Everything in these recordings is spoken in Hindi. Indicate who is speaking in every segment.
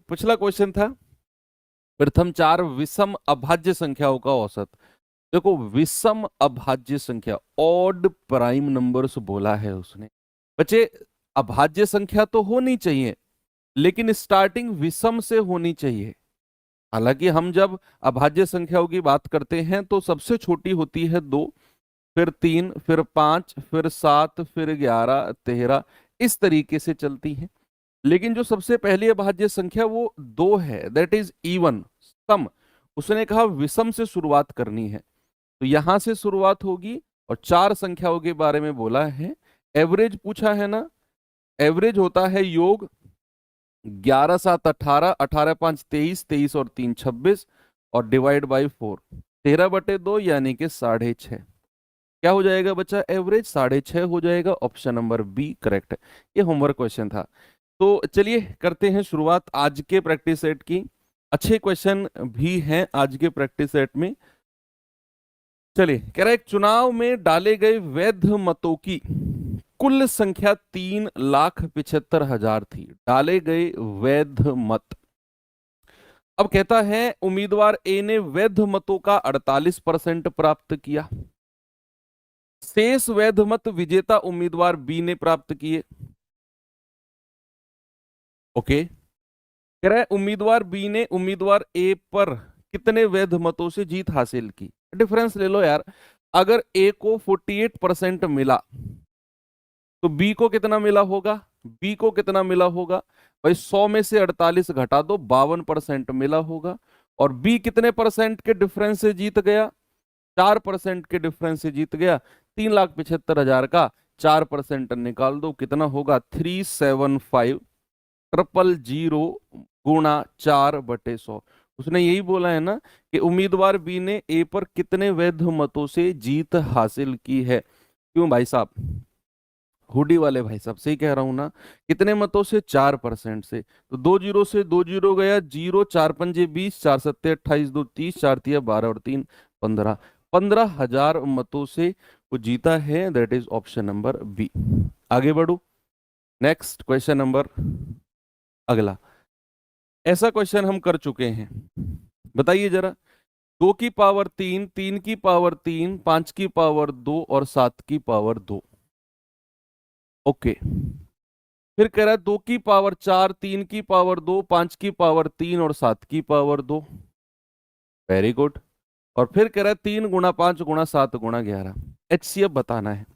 Speaker 1: पिछला क्वेश्चन था प्रथम 4 विषम अभाज्य संख्याओं का औसत। देखो विषम अभाज्य संख्या, ऑड प्राइम नंबर्स बोला है उसने। बच्चे अभाज्य संख्या तो होनी चाहिए लेकिन स्टार्टिंग विषम से होनी चाहिए। हालांकि हम जब अभाज्य संख्याओं की बात करते हैं तो सबसे छोटी होती है 2, फिर 3, फिर 5, फिर 7, फिर 11, 13, इस तरीके से चलती है। लेकिन जो सबसे पहली अभाज्य संख्या वो 2 है, दैट इज इवन सम। उसने कहा विषम से शुरुआत करनी है तो यहां से शुरुआत होगी। और 4 संख्याओं के बारे में बोला है। एवरेज पूछा है ना, एवरेज होता है योग 11 7 18, 18 5 23, 23 और 3 26 और डिवाइड बाई 4, 13/2 यानी कि 6.5। क्या हो जाएगा बच्चा, एवरेज 6.5 हो जाएगा। ऑप्शन नंबर बी करेक्ट है। ये होमवर्क क्वेश्चन था। तो चलिए करते हैं शुरुआत आज के प्रैक्टिस सेट की। अच्छे क्वेश्चन भी हैं आज के प्रैक्टिस सेट में। चलिए कह रहा है चुनाव में डाले गए वैध मतों की कुल संख्या 3,75,000 थी। डाले गए वैध मत। अब कहता है उम्मीदवार ए ने वैध मतों का 48% प्राप्त किया। शेष वैध मत विजेता उम्मीदवार बी ने प्राप्त किए। ओके, कह रहा है उम्मीदवार बी ने उम्मीदवार ए पर कितने वैध मतों से जीत हासिल की। डिफरेंस ले लो यार। अगर ए को 48% मिला तो बी को कितना मिला होगा, बी को कितना मिला होगा भाई, 100 में से 48 घटा दो, 52% मिला होगा। और बी कितने परसेंट के डिफरेंस से जीत गया, 4% के डिफरेंस से जीत गया। 3,75,000 का 4% निकाल दो, कितना होगा 375,000 गुणा 4/100। उसने यही बोला है ना कि उम्मीदवार बी ने ए पर कितने वैध मतों से जीत हासिल की है। क्यों भाई साहब, हुडी वाले भाई साहब, सही कह रहा हूं ना। कितने मतों से, 4% से। तो 2 जीरो से 2 जीरो गया, जीरो, 4 पंजे 20, 4 सत्ते 28, 2 30, 4 तिया 12 और 3 15, 15,000 मतों से वो जीता है। That is option number B. आगे बढ़ो, नेक्स्ट क्वेश्चन नंबर अगला। ऐसा क्वेश्चन हम कर चुके हैं, बताइए जरा। 2 की पावर 3, 3 की पावर 3, 5 की पावर 2 और 7 की पावर 2। ओके, फिर कह रहा है 2 की पावर 4, 3 की पावर 2, 5 की पावर 3 और 7 की पावर 2। Very good. और फिर कह रहा है 3 गुणा 5 गुणा 7 गुणा 11। एचसीएफ बताना है।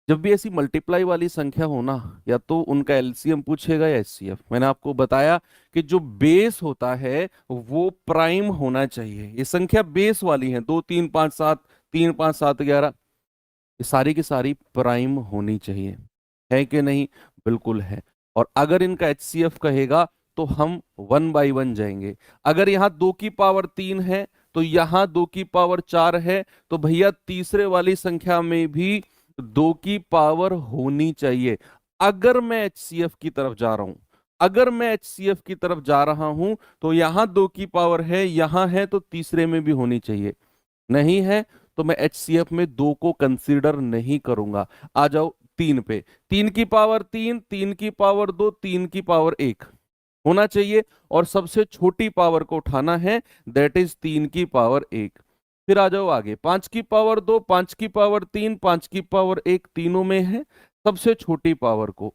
Speaker 1: जब भी ऐसी मल्टीप्लाई वाली संख्या हो ना, या तो उनका एलसीएम पूछेगा या एचसीएफ। मैंने आपको बताया कि जो बेस होता है वो प्राइम होना चाहिए। ये संख्या बेस वाली है, 2 3 5 7, 3 5 7 11, ये सारी की सारी प्राइम होनी चाहिए। है कि नहीं, बिल्कुल है। और अगर इनका एचसीएफ कहेगा तो हम 1 बाई 1 जाएंगे। अगर यहाँ 2 की पावर 3 है तो यहाँ 2 की पावर 4 है, तो भैया तीसरे वाली संख्या में भी 2 की पावर होनी चाहिए। अगर मैं एचसीएफ की तरफ जा रहा हूं, अगर मैं एचसीएफ की तरफ जा रहा हूं तो यहां 2 की पावर है, यहां है, तो तीसरे में भी होनी चाहिए। नहीं है तो मैं एचसीएफ में 2 को कंसीडर नहीं करूंगा। आ जाओ 3 पे। 3 की पावर 3, 3 की पावर 2, 3 की पावर 1 होना चाहिए। और सबसे छोटी पावर को उठाना है, दैट इज 3 की पावर 1। फिर आ जाओ आगे, 5 की पावर 2, 5 की पावर 3, 5 की पावर 1, तीनों में है सबसे छोटी पावर को।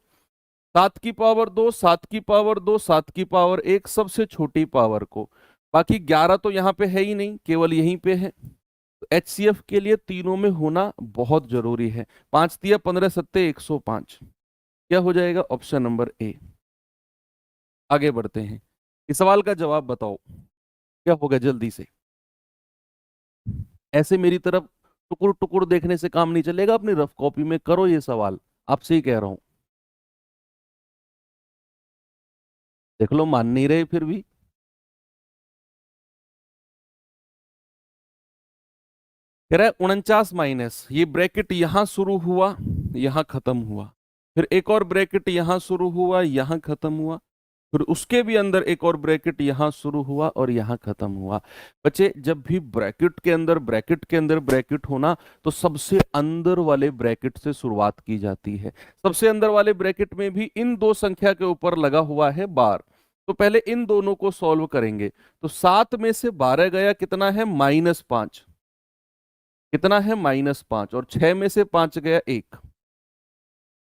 Speaker 1: 7 की पावर 2, 7 की पावर 2, 7 की पावर 1, सबसे छोटी पावर को। बाकी 11 तो यहाँ पे है ही नहीं, केवल यहीं पे है। एचसीएफ के लिए तीनों में होना बहुत जरूरी है। 5 तिया 15 सत्ते 105। क्या हो जाएगा, ऑप्शन नंबर ए। आगे बढ़ते हैं, इस सवाल का जवाब बताओ क्या होगा जल्दी से। ऐसे मेरी तरफ टुकुर टुकुर देखने से काम नहीं चलेगा, अपनी रफ कॉपी में करो ये सवाल, आपसे ही कह रहा हूं। देख लो, मान नहीं रहे फिर भी। कह रहा है 49 माइनस, ये ब्रैकेट यहां शुरू हुआ, यहां खत्म हुआ, फिर एक और ब्रैकेट यहां शुरू हुआ, यहां खत्म हुआ, फिर उसके भी अंदर एक और ब्रैकेट यहां शुरू हुआ और यहां खत्म हुआ। बच्चे जब भी ब्रैकेट के अंदर ब्रैकेट के अंदर ब्रैकेट होना, तो सबसे अंदर वाले ब्रैकेट से शुरुआत की जाती है। सबसे अंदर वाले ब्रैकेट में भी इन दो संख्या के ऊपर लगा हुआ है बार, तो पहले इन दोनों को सॉल्व करेंगे। तो 7 में से 12 गया, कितना है -5, कितना है -5, और 6 में से 5 गया 1,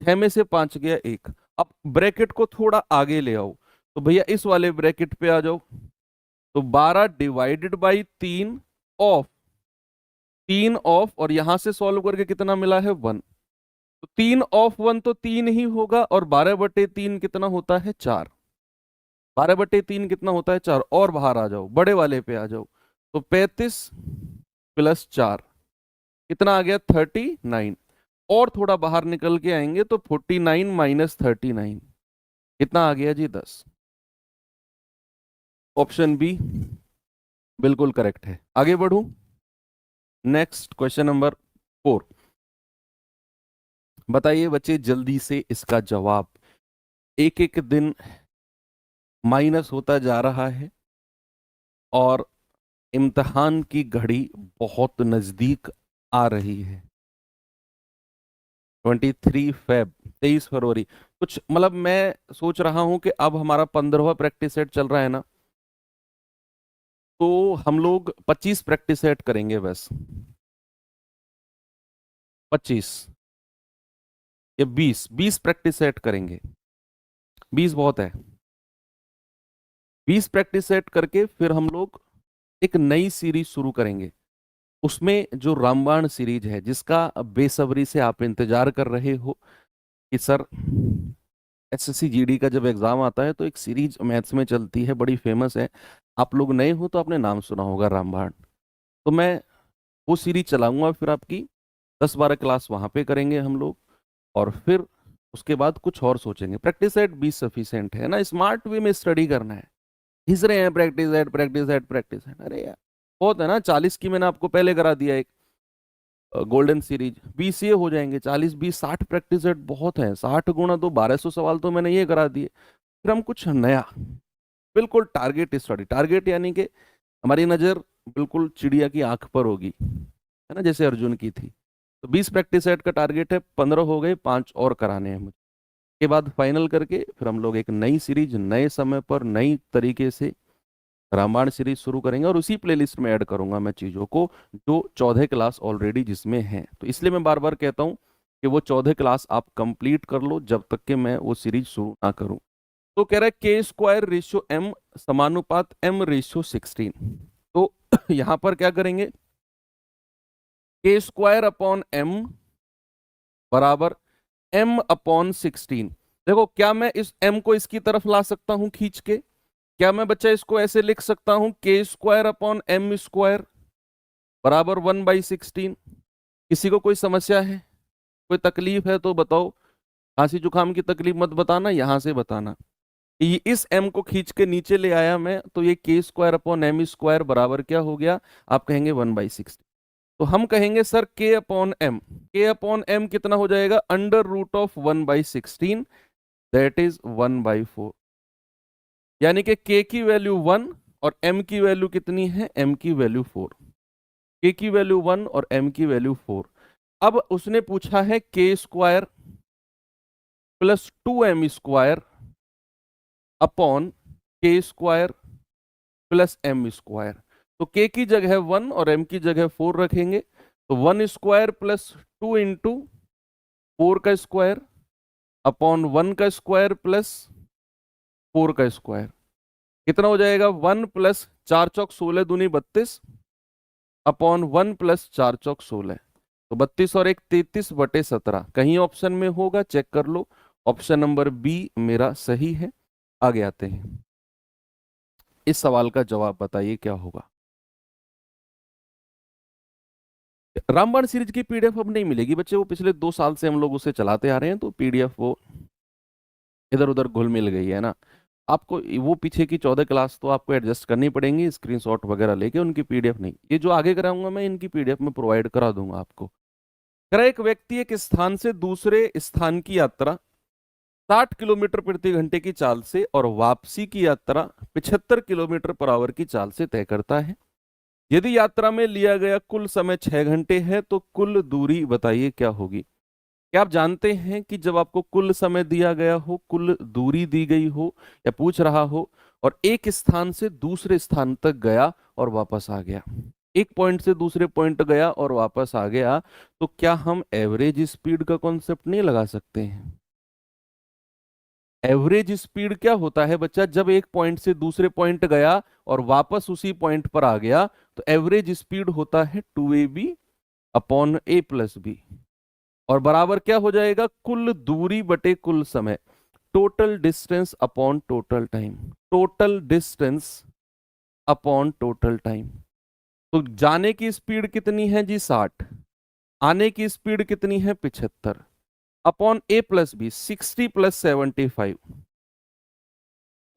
Speaker 1: 6 में से 5 गया 1। अब ब्रैकेट को थोड़ा आगे ले आओ, तो भैया इस वाले ब्रैकेट पे आ जाओ। तो 12 डिवाइडेड बाई 3 ऑफ, 3 ऑफ, और यहां से सॉल्व करके कितना मिला है 1। तो 3 ऑफ 1 तो 3 ही होगा, और 12/3 कितना होता है 4। 12/3 कितना होता है 4। और बाहर आ जाओ, बड़े वाले पे आ जाओ। तो 35 + 4 कितना आ गया 39। और थोड़ा बाहर निकल के आएंगे तो 49 - 39 कितना आ गया जी 10। ऑप्शन बी बिल्कुल करेक्ट है। आगे बढ़ूं, नेक्स्ट क्वेश्चन नंबर 4। बताइए बच्चे जल्दी से इसका जवाब। एक एक दिन माइनस होता जा रहा है और इम्तिहान की घड़ी बहुत नजदीक आ रही है। 23 फरवरी। कुछ मतलब मैं सोच रहा हूं कि अब हमारा 15वां प्रैक्टिस सेट चल रहा है ना, तो हम लोग 25 प्रैक्टिस सेट करेंगे बस। 25 या 20 प्रैक्टिस सेट करेंगे। 20 बहुत है। 20 प्रैक्टिस सेट करके फिर हम लोग एक नई सीरीज शुरू करेंगे। उसमें जो रामबाण सीरीज है, जिसका बेसब्री से आप इंतजार कर रहे हो कि सर एसएससी जीडी का जब एग्जाम आता है तो एक सीरीज मैथ्स में चलती है, बड़ी फेमस है। आप लोग नए हो तो आपने नाम सुना होगा, रामबाण। तो मैं वो सीरीज चलाऊंगा, फिर आपकी 10-12 क्लास वहां पे करेंगे हम लोग, और फिर उसके बाद कुछ और सोचेंगे। प्रैक्टिस सेट 20 सफिशिएंट है ना, स्मार्ट वे में स्टडी करना है। घिस रहे हैं practice set practice set practice set, अरे यार बहुत है ना। 40 की मैंने आपको पहले करा दिया एक गोल्डन सीरीज, 20 ये हो जाएंगे। 40 20 60 प्रैक्टिस सेट बहुत है। 60 गुणा 2 1200 सवाल तो मैंने ये करा दिए। फिर हम कुछ नया, बिल्कुल टारगेट स्टडी, टारगेट यानी कि हमारी नजर बिल्कुल चिड़िया की आंख पर होगी, है ना, जैसे अर्जुन की थी। तो 20 प्रैक्टिस सेट का टारगेट है, 15 हो गए, 5 और कराने हैं मुझे। के बाद फाइनल करके फिर हम लोग एक नई सीरीज नए समय पर नई तरीके से रामायण सीरीज शुरू करेंगे, और उसी प्लेलिस्ट में ऐड करूंगा मैं चीजों को जो 14 क्लास ऑलरेडी जिसमें है। तो इसलिए मैं बार बार कहता हूं कि वो 14 क्लास आप कंप्लीट कर लो जब तक कि मैं वो सीरीज शुरू ना करूं। तो कह रहा है K² रेशियो m समानुपात m/16। तो यहां पर क्या करेंगे, K²/m बराबर m/16। देखो क्या मैं इस m को इसकी तरफ ला सकता हूं खींच के? क्या मैं बच्चा इसको ऐसे लिख सकता हूं K²/m² बराबर 1/16? किसी को कोई समस्या है, कोई तकलीफ है तो बताओ। खांसी जुकाम की तकलीफ मत बताना, यहां से बताना। ये इस m को खींच के नीचे ले आया मैं, तो ये K²/m² बराबर क्या हो गया? आप कहेंगे 1/16। तो हम कहेंगे सर K/m, K/m कितना हो जाएगा? √1/16, दैट इज 1/4। यानी कि K की वैल्यू 1 और m की वैल्यू कितनी है? m की वैल्यू 4। K की वैल्यू 1 और m की वैल्यू 4। अब उसने पूछा है K² + 2m² upon K² + m²। तो K की जगह 1 और m की जगह 4 रखेंगे, तो 1² + 2 इंटू 4 का स्क्वायर अपॉन 1 का स्क्वायर प्लस 4 का स्क्वायर कितना हो जाएगा? 1 + 4 चौक 16 दूनी 32 अपॉन 1 + 4 चौक 16। तो 32 और 1 33/17। कहीं ऑप्शन में होगा, चेक कर लो। ऑप्शन नंबर बी मेरा सही है। आगे आते हैं, इस सवाल का जवाब बताइए क्या होगा। रामबाण सीरीज की पीडीएफ अब नहीं मिलेगी बच्चे, वो पिछले 2 साल से हम लोग उसे चलाते आ रहे हैं, तो पीडीएफ वो इधर उधर घुल मिल गई है ना। आपको वो पीछे की 14 क्लास तो आपको एडजस्ट करनी पड़ेंगी, स्क्रीनशॉट वगैरह लेके, उनकी पीडीएफ नहीं। ये जो आगे कराऊंगा मैं, इनकी पीडीएफ में प्रोवाइड करा दूंगा आपको। कह रहा है एक व्यक्ति एक स्थान से दूसरे स्थान की यात्रा 60 किलोमीटर प्रति घंटे की चाल से और वापसी की यात्रा 75 किलोमीटर पर आवर की चाल से तय करता है। यदि यात्रा में लिया गया कुल समय 6 घंटे है तो कुल दूरी बताइए क्या होगी। क्या आप जानते हैं कि जब आपको कुल समय दिया गया हो, कुल दूरी दी गई हो या पूछ रहा हो, और एक स्थान से दूसरे स्थान तक गया और वापस आ गया, एक पॉइंट से दूसरे पॉइंट गया और वापस आ गया, तो क्या हम एवरेज स्पीड का कॉन्सेप्ट नहीं लगा सकते हैं? एवरेज स्पीड क्या होता है बच्चा? जब एक पॉइंट से दूसरे पॉइंट गया और वापस उसी पॉइंट पर आ गया, तो एवरेज स्पीड होता है 2ab upon a plus B, और बराबर क्या हो जाएगा? कुल दूरी बटे कुल समय, total distance upon total time, total distance upon total time. तो जाने की स्पीड कितनी है जी? 60। आने की स्पीड कितनी है? 75 upon a plus B, 60 plus 75,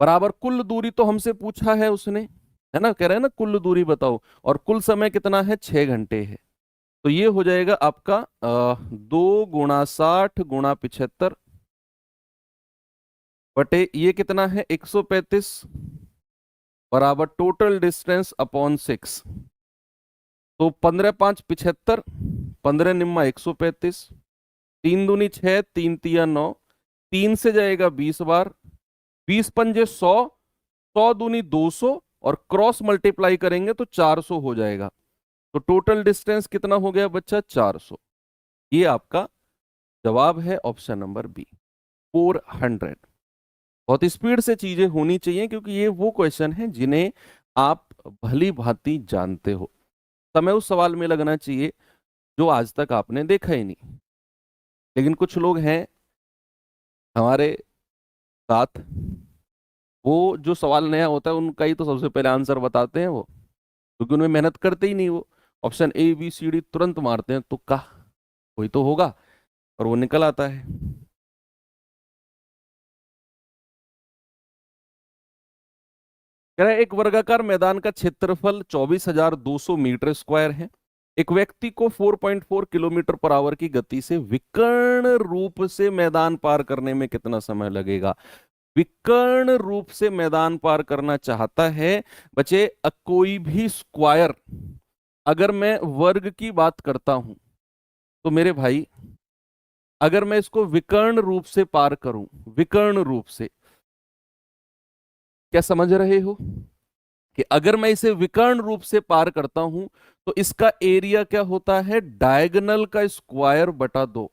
Speaker 1: बराबर कुल दूरी तो हमसे पूछा है उसने, है ना, कह रहे हैं ना कुल दूरी बताओ, और कुल समय कितना है? 6 घंटे है। तो ये हो जाएगा आपका 2 × 60 × 75 बटे ये कितना है? 135, बराबर टोटल डिस्टेंस अपॉन 6। तो 15×5 = 75, 15 × 135, 3 दूनी 6, 3 × 3 = 9, 3 से जाएगा 20 बार, 20×5 = 100, 100 दूनी 200, और क्रॉस मल्टीप्लाई करेंगे तो 400 हो जाएगा। तो टोटल डिस्टेंस कितना हो गया बच्चा? 400। ये आपका जवाब है ऑप्शन नंबर बी, 400। बहुत स्पीड से चीजें होनी चाहिए, क्योंकि ये वो क्वेश्चन है जिन्हें आप भली भांति जानते हो। समय उस सवाल में लगना चाहिए जो आज तक आपने देखा ही नहीं। लेकिन कुछ लोग हैं हमारे साथ, वो जो सवाल नया होता है उनका ही तो सबसे पहले आंसर बताते हैं वो, क्योंकि उनमें मेहनत करते ही नहीं। वो option A B C D तुरंत मारते हैं, तुक्का कोई तो होगा, और वो निकल आता है। कह रहा है एक वर्गाकार मैदान का क्षेत्रफल 24,200 मीटर स्क्वायर है। एक व्यक्ति को 4.4 किलोमीटर पर आवर की गति से विकर्ण रूप से मैदान पार करने में कितना समय लगेगा? विकर्ण रूप से मैदान पार करना चाहता है बच्चे। कोई भी स्क्वायर, अगर मैं वर्ग की बात करता हूं तो मेरे भाई, अगर मैं इसको विकर्ण रूप से पार करूं, विकर्ण रूप से, क्या समझ रहे हो कि अगर मैं इसे विकर्ण रूप से पार करता हूं तो इसका एरिया क्या होता है? डायगोनल का स्क्वायर बटा 2।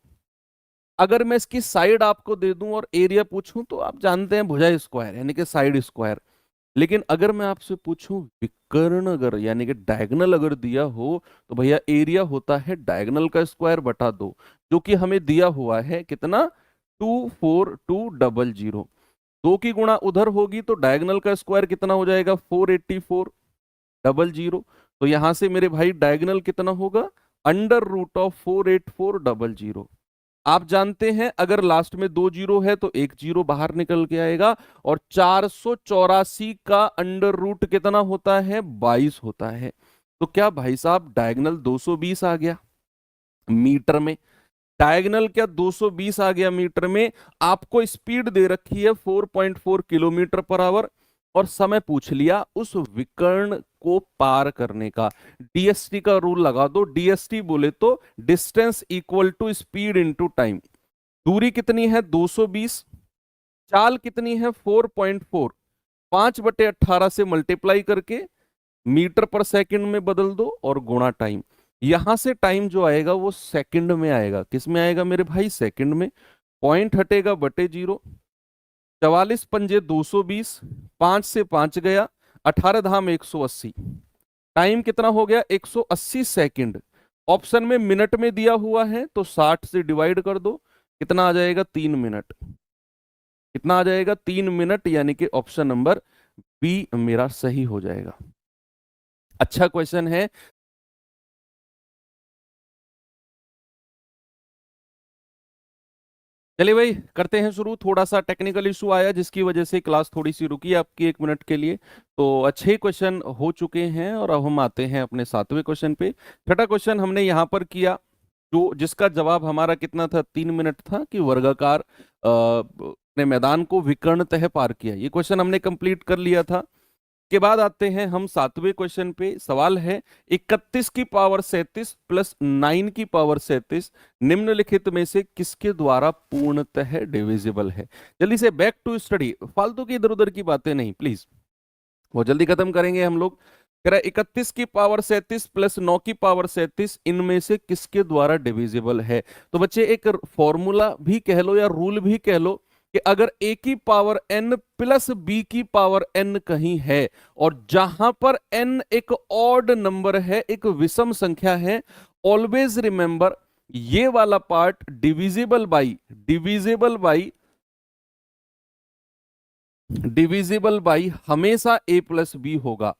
Speaker 1: अगर मैं इसकी साइड आपको दे दूं और एरिया पूछूं तो आप जानते हैं भुजा स्क्वायर यानी कि साइड स्क्वायर। लेकिन अगर मैं आपसे पूछूं विकर्ण, अगर यानी कि डायगोनल अगर दिया हो, तो भैया एरिया होता है डायगोनल का स्क्वायर बटा 2, जो कि हमें दिया हुआ है कितना? 24200। 2 की गुणा उधर होगी तो डायगोनल का स्क्वायर कितना हो जाएगा? 48400। तो यहां से मेरे भाई डायगोनल कितना होगा? √48400। आप जानते हैं अगर लास्ट में 2 जीरो है तो 1 जीरो बाहर निकल के आएगा, और 484 का अंडर रूट कितना होता है? 22 होता है। तो क्या भाई साहब डायगोनल 220 आ गया मीटर में? डायगोनल क्या 220 आ गया मीटर में? आपको स्पीड दे रखी है 4.4 किलोमीटर पर आवर, और समय पूछ लिया उस विकर्ण को पार करने का। डीएसटी का रूल लगा दो। डीएसटी बोले तो distance equal to speed into time. दूरी कितनी है? 220। चाल कितनी है? 4.4। 5/18 से मल्टीप्लाई करके मीटर पर सेकंड में बदल दो और गुणा टाइम। यहां से टाइम जो आएगा वो सेकंड में आएगा। किस में आएगा मेरे भाई? सेकंड में। पॉइंट हटेगा बटे 0। 44×5 = 220, 5 से 5 गया, 18 धाम 180। टाइम कितना हो गया? 180 सेकंड। ऑप्शन में मिनट में दिया हुआ है तो 60 से डिवाइड कर दो, कितना आ जाएगा? 3 मिनट। कितना आ जाएगा? 3 मिनट, यानी कि ऑप्शन नंबर बी मेरा सही हो जाएगा। अच्छा क्वेश्चन है। चलिए भाई करते हैं शुरू। थोड़ा सा टेक्निकल इशू आया जिसकी वजह से क्लास थोड़ी सी रुकी आपकी 1 मिनट के लिए। तो अच्छे क्वेश्चन हो चुके हैं और अब हम आते हैं अपने 7वें क्वेश्चन पे। छठा क्वेश्चन हमने यहाँ पर किया, जो जिसका जवाब हमारा कितना था? 3 मिनट था, कि वर्गाकार ने मैदान को विकर्णतः पार किया। ये क्वेश्चन हमने कंप्लीट कर लिया था। के बाद आते हैं हम 7वें क्वेश्चन पे। सवाल है 31 की पावर 37 प्लस 9 की पावर 37 निम्नलिखित में से किसके द्वारा पूर्णतः डिविजिबल है। जल्दी से बैक टू स्टडी, फालतू की इधर उधर की बातें नहीं प्लीज, वो जल्दी खत्म करेंगे हम लोग। कह रहा है 31 की पावर 37 प्लस 9 की पावर 37 इनमें से किसके द्वारा डिविजिबल है। तो बच्चे एक फॉर्मूला भी कह लो या रूल भी कह लो कि अगर a की पावर n प्लस b की पावर n कहीं है और जहां पर n एक ऑड नंबर है, एक विषम संख्या है, ऑलवेज रिमेंबर ये वाला पार्ट डिविजिबल बाई हमेशा a प्लस बी होगा,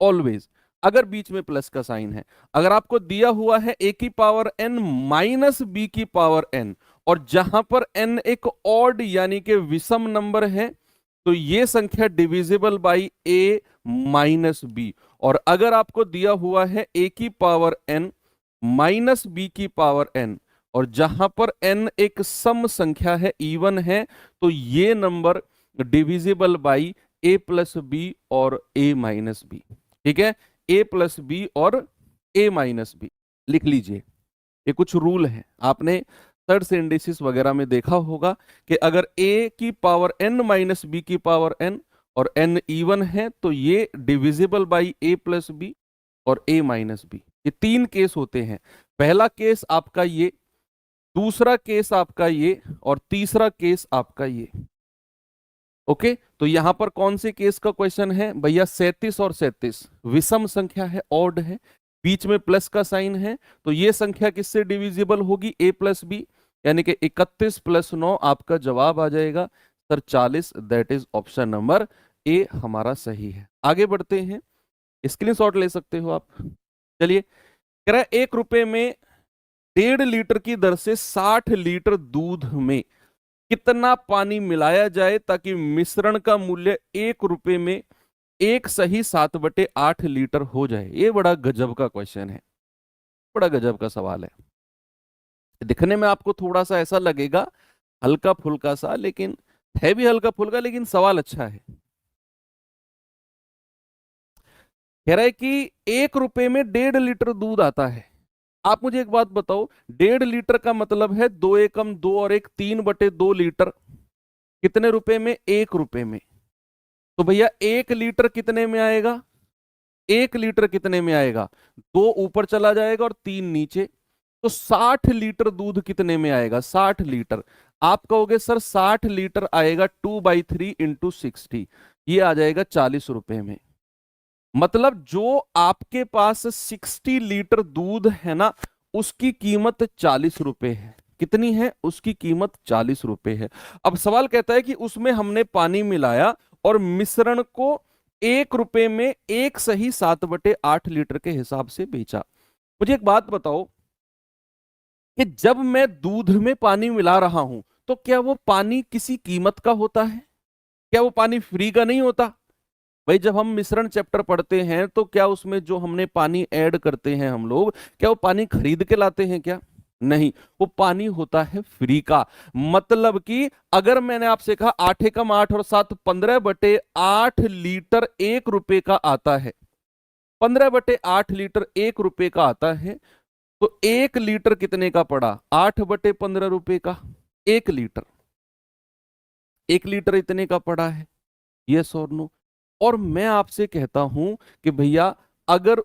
Speaker 1: ऑलवेज, अगर बीच में प्लस का साइन है। अगर आपको दिया हुआ है a की पावर n माइनस बी की पावर n और जहां पर n एक ऑड यानी कि विषम नंबर है, तो ये संख्या divisible by a minus B. और अगर आपको दिया हुआ है a की पावर n माइनस बी की पावर n और जहां पर n एक सम संख्या है, इवन है, तो ये number divisible by a plus B और a माइनस बी। ठीक है, a प्लस बी और a माइनस बी लिख लीजिए। ये कुछ रूल है, आपने थर्ड सिंडेसिस वगैरह में देखा होगा कि अगर a की पावर n माइनस बी की पावर n और n इवन है तो ये divisible by a plus B और a माइनस बी। ये तीन केस होते हैं, पहला केस आपका ये, दूसरा केस आपका ये और तीसरा केस आपका ये। ओके, तो यहां पर कौन से केस का क्वेश्चन है भैया, 37 और 37 विषम संख्या है, ऑड है, बीच में प्लस का साइन है, तो ये संख्या किससे डिविजिबल होगी, a प्लस बी, यानी कि 31 प्लस 9 आपका जवाब आ जाएगा sir 40। That is option number A हमारा सही है। आगे बढ़ते हैं, स्क्रीनशॉट ले सकते हो आप। चलिए, कह रहा है 1 रुपए में 1.5 लीटर की दर से 60 लीटर दूध में कितना पानी मिलाया जाए ताकि मिश्रण का मूल्य 1 रुपए में 1/7/8 लीटर हो जाए। ये बड़ा गजब का क्वेश्चन है, बड़ा गजब का सवाल है। दिखने में आपको थोड़ा सा ऐसा लगेगा हल्का फुल्का सा, लेकिन है भी हल्का फुल्का, लेकिन सवाल अच्छा है। कह रहा है कि 1 रुपए में 1.5 लीटर दूध आता है। आप मुझे एक बात बताओ, 1.5 लीटर का मतलब है 2 एकम 2 और 1 3/2 लीटर, कितने रुपए में, 1 रुपए में। तो भैया 1 लीटर कितने में आएगा, 1 लीटर कितने में आएगा, 2 ऊपर चला जाएगा और 3 नीचे, तो 60 लीटर दूध कितने में आएगा, 60 लीटर। आप कहोगे सर 60 लीटर आएगा 2/3 इंटू 60, ये आ जाएगा 40 रुपए में। मतलब जो आपके पास 60 लीटर दूध है ना, उसकी कीमत 40 रुपए है। कितनी है, उसकी कीमत 40 रुपए है। अब सवाल कहता है कि उसमें हमने पानी मिलाया और मिश्रण को 1 रुपए में 1/7/8 लीटर के हिसाब से बेचा। मुझे एक बात बताओ कि जब मैं दूध में पानी मिला रहा हूं तो क्या वो पानी किसी कीमत का होता है, क्या वो पानी फ्री का नहीं होता। भाई जब हम मिश्रण चैप्टर पढ़ते हैं तो क्या उसमें जो हमने पानी ऐड करते हैं हम लोग, क्या वो पानी खरीद के लाते हैं क्या, नहीं, वो पानी होता है फ्री का। मतलब कि अगर मैंने आपसे कहा 8 एकम 8 और 7 15/8 लीटर 1 रुपए का आता है, 15/8 लीटर 1 रुपए का आता है, तो 1 लीटर कितने का पड़ा, 8/15 रुपए का 1 लीटर, 1 लीटर इतने का पड़ा है, यस और नो। और मैं आपसे कहता हूं कि भैया अगर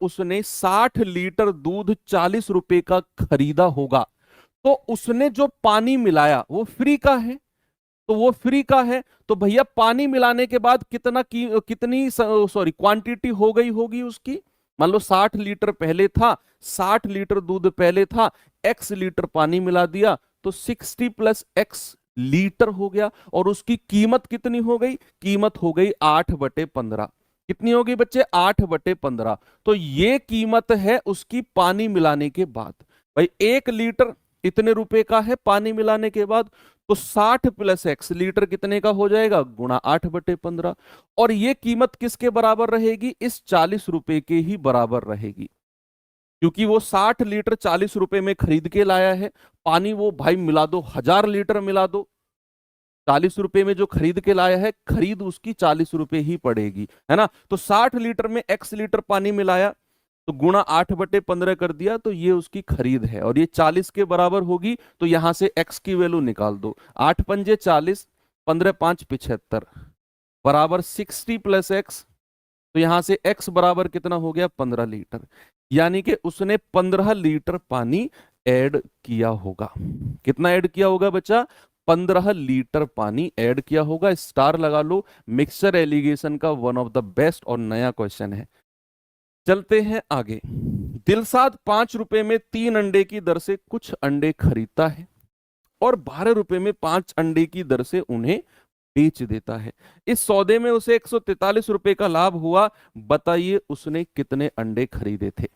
Speaker 1: उसने 60 लीटर दूध 40 रुपए का खरीदा होगा तो उसने जो पानी मिलाया वो फ्री का है, तो वो फ्री का है, तो भैया पानी मिलाने के बाद कितनी क्वांटिटी हो गई होगी उसकी। मान लो 60 लीटर पहले था, 60 लीटर दूध पहले था, x लीटर पानी मिला दिया, तो 60 प्लस x लीटर हो गया, और उसकी कीमत कितनी हो गई, कीमत हो गई 8/15। कितनी होगी बच्चे, 8/15। तो ये कीमत है उसकी पानी मिलाने के बाद। भाई 1 लीटर इतने रुपए का है पानी मिलाने के बाद, तो 60 प्लस x लीटर कितने का हो जाएगा, गुणा 8/15। और ये कीमत किसके बराबर रहेगी, इस 40 रुपए के ही बराबर रहेगी, क्योंकि वो 60 लीटर 40 रुपए में खरीद के लाया है। पानी वो भाई मिला दो 1000 लीटर मिला दो, 40 रुपए में जो खरीद के लाया है, खरीद उसकी 40 रुपए ही पड़ेगी, है ना। तो 60 लीटर में x लीटर पानी मिलाया, तो गुणा 8/15 कर दिया, तो ये उसकी खरीद है, और ये 40 के बराबर होगी, तो यहां से x की वैल्यू निकाल दो। 8 पंजे 40, 15 5 75 बराबर 60 प्लस x, तो यहां से x बराबर कितना हो गया, 15 लीटर। यानी कि उसने 15 लीटर पानी ऐड किया होगा। कितना ऐड किया होगा बच्चा, 15 लीटर पानी ऐड किया होगा। स्टार लगा लो, मिक्सचर एलिगेशन का वन ऑफ द बेस्ट और नया क्वेश्चन है। चलते हैं आगे। दिलसाद 5 रुपए में 3 अंडे की दर से कुछ अंडे खरीदता है और 12 रुपए में 5 अंडे की दर से उन्हें बेच देता है। इस सौदे में उसे 143 रुपए का लाभ हुआ। बताइए उसने कितने अंडे खरीदे थे।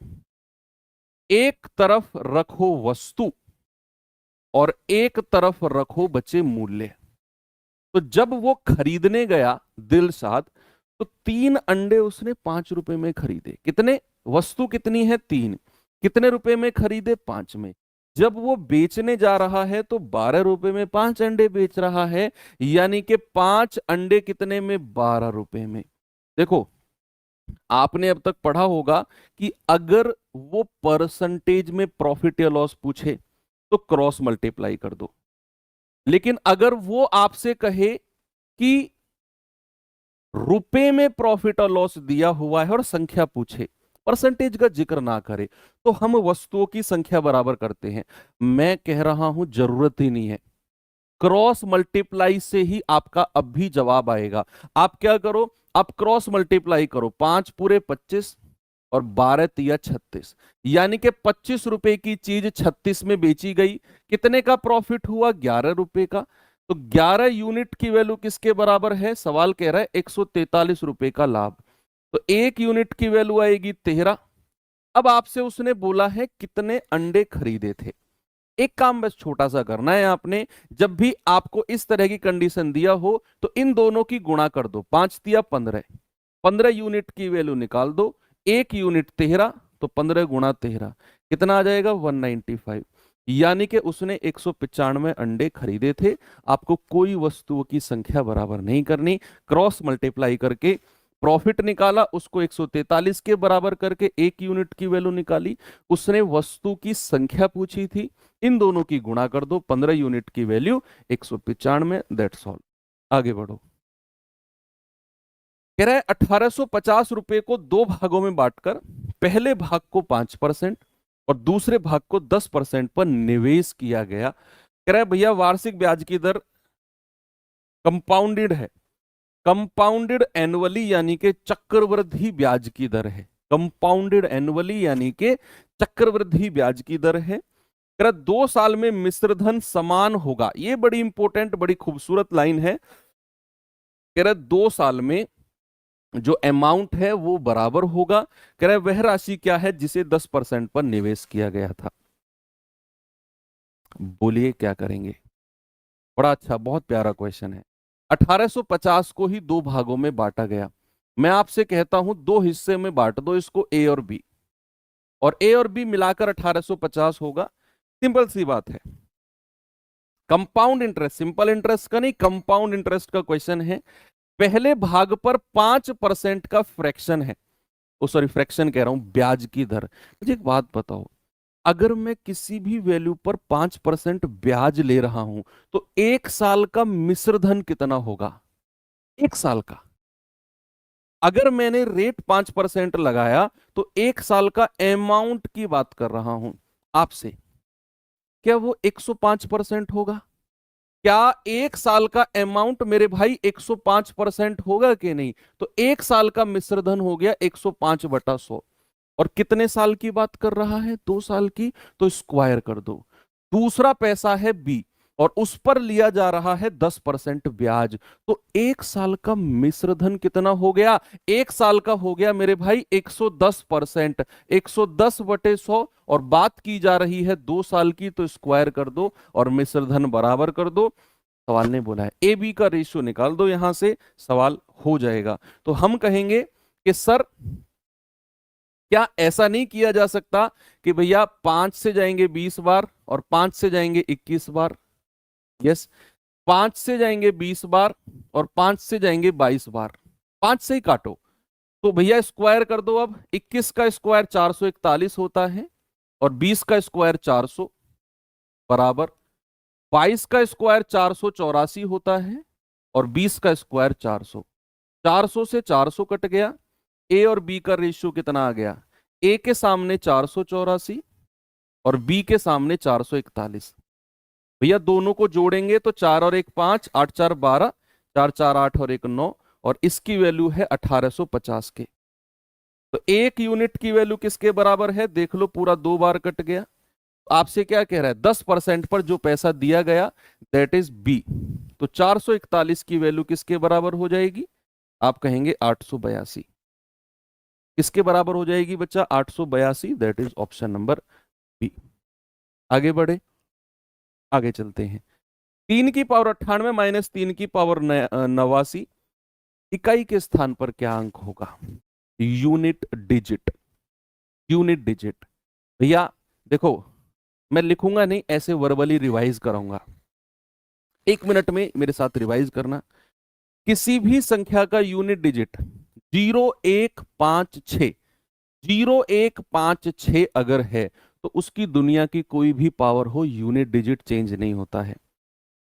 Speaker 1: एक तरफ रखो वस्तु और एक तरफ रखो बचे मूल्य। तो जब वो खरीदने गया दिलशाद, तो 3 अंडे उसने 5 रुपए में खरीदे। कितने, वस्तु कितनी है 3, कितने रुपए में खरीदे, 5 में। जब वो बेचने जा रहा है तो 12 रुपए में 5 अंडे बेच रहा है, यानी कि 5 अंडे कितने में, 12 रुपए में। देखो आपने अब तक पढ़ा होगा कि अगर वो परसेंटेज में प्रॉफिट या लॉस पूछे तो क्रॉस मल्टीप्लाई कर दो, लेकिन अगर वो आपसे कहे कि रुपए में प्रॉफिट और लॉस दिया हुआ है और संख्या पूछे, परसेंटेज का जिक्र ना करे, तो हम वस्तुओं की संख्या बराबर करते हैं। मैं कह रहा हूं जरूरत ही नहीं है, क्रॉस मल्टीप्लाई से ही आपका अब भी जवाब आएगा। आप क्या करो, आप क्रॉस मल्टीप्लाई करो, 5 पूरे 25 और 12 तिया 36, यानी कि 25 रुपए की चीज 36 में बेची गई। कितने का प्रॉफिट हुआ, 11 रुपए का। तो 11 यूनिट की वैल्यू किसके बराबर है, सवाल कह रहा है 143 रुपए का लाभ। तो 1 यूनिट की वैल्यू आएगी 13। अब आपसे उसने बोला है कितने अंडे खरीदे थे। एक काम बस छोटा सा करना है आपने, जब भी आपको इस तरह की कंडीशन दिया हो तो इन दोनों की गुणा कर दो, 5 तिया 15, 15 यूनिट की वैल्यू निकाल दो। 1 यूनिट 13, तो 15 गुणा 13 कितना आ जाएगा, 195। यानी कि उसने 195 अंडे खरीदे थे। आपको कोई वस्तुओं की संख्या बराबर नहीं करनी, क्रॉस मल्टीप्लाई करके प्रॉफिट निकाला, उसको 143 के बराबर करके 1 यूनिट की वैल्यू निकाली। उसने वस्तु की संख्या पूछी थी, इन दोनों की गुणा कर दो, 15 यूनिट की वैल्यू 195, दैट्स ऑल। आगे बढ़ो। कह रहा है 1850 रुपए को 2 भागों में बांटकर पहले भाग को 5% और दूसरे भाग को 10% पर निवेश किया गया। कह रहा है भैया वार्षिक ब्याज की दर कंपाउंडेड है, कंपाउंडेड एनुअली यानी कि चक्रवृद्धि ब्याज की दर है। कंपाउंडेड एनुअली यानी कि चक्रवृद्धि ब्याज की दर है। कह रहा 2 साल में मिश्रधन समान होगा। ये बड़ी इंपॉर्टेंट, बड़ी खूबसूरत लाइन है। कह रहा 2 साल में जो अमाउंट है वो बराबर होगा। कह रहा है वह राशि क्या है जिसे 10% पर निवेश किया गया था। बोलिए क्या करेंगे। बड़ा अच्छा, बहुत प्यारा क्वेश्चन है। 1850 को ही 2 भागों में बांटा गया। मैं आपसे कहता हूं 2 हिस्से में बांट दो इसको, ए और बी, और ए और बी मिलाकर 1850 होगा। सिंपल सी बात है। कंपाउंड इंटरेस्ट, सिंपल इंटरेस्ट का नहीं, कंपाउंड इंटरेस्ट का क्वेश्चन है। पहले भाग पर 5% का फ्रैक्शन है, ओ सॉरी फ्रैक्शन कह रहा हूं, ब्याज की दर। मुझे एक बात बताओ, अगर मैं किसी भी वैल्यू पर 5% ब्याज ले रहा हूं तो 1 साल का मिश्रधन कितना होगा, 1 साल का। अगर मैंने रेट 5% लगाया तो 1 साल का अमाउंट की बात कर रहा हूं आपसे, क्या वो 105% होगा? क्या 1 साल का अमाउंट मेरे भाई 105% होगा कि नहीं? तो 1 साल का मिश्रधन हो गया 105/100। और कितने साल की बात कर रहा है, 2 साल की, तो स्क्वायर कर दो। दूसरा पैसा है बी और उस पर लिया जा रहा है 10% ब्याज। तो 1 साल का मिश्रधन कितना हो गया, 1 साल का हो गया मेरे भाई 110%, 110/100। और बात की जा रही है 2 साल की, तो स्क्वायर कर दो और मिश्रधन बराबर कर दो। सवाल ने बोला है ए बी का रेशियो निकाल दो, यहां से सवाल हो जाएगा। तो हम कहेंगे कि सर क्या ऐसा नहीं किया जा सकता कि भैया 5 से जाएंगे 20 बार और 5 से जाएंगे 21 बार? यस, 5 से जाएंगे 20 बार और 5 से जाएंगे 22 बार, 5 से ही काटो। तो भैया स्क्वायर कर दो। अब 21 का स्क्वायर 441 होता है और 20 का स्क्वायर 400 बराबर 22 का स्क्वायर 484 होता है और 20 का स्क्वायर 400। 400 से 400 कट गया। ए और बी का रेशियो कितना आ गया? ए के सामने 484 और बी के सामने 441। भैया दोनों को जोड़ेंगे तो 4 और 1 5, 8 4 12, 4 4 8 और 1 9, और इसकी वैल्यू है 1850 के। तो एक यूनिट की वैल्यू किसके बराबर है? देख लो, पूरा 2 बार कट गया। आपसे क्या कह रहा है? 10% पर जो पैसा दिया गया दैट इज बी। तो 441 की वैल्यू किसके बराबर हो जाएगी? आप कहेंगे 882। किसके बराबर हो जाएगी बच्चा? 882। That is option number B. आगे बढ़े, आगे चलते हैं। 3 की पावर 98 माइनस 3 की पावर 89 इकाई के स्थान पर क्या अंक होगा? Unit digit. यूनिट डिजिट भैया देखो, मैं लिखूंगा नहीं, ऐसे वर्बली रिवाइज कराऊंगा। 1 मिनट में मेरे साथ रिवाइज करना। किसी भी संख्या का यूनिट डिजिट 0156, 0156 अगर है तो उसकी दुनिया की कोई भी पावर हो, यूनिट डिजिट चेंज नहीं होता है।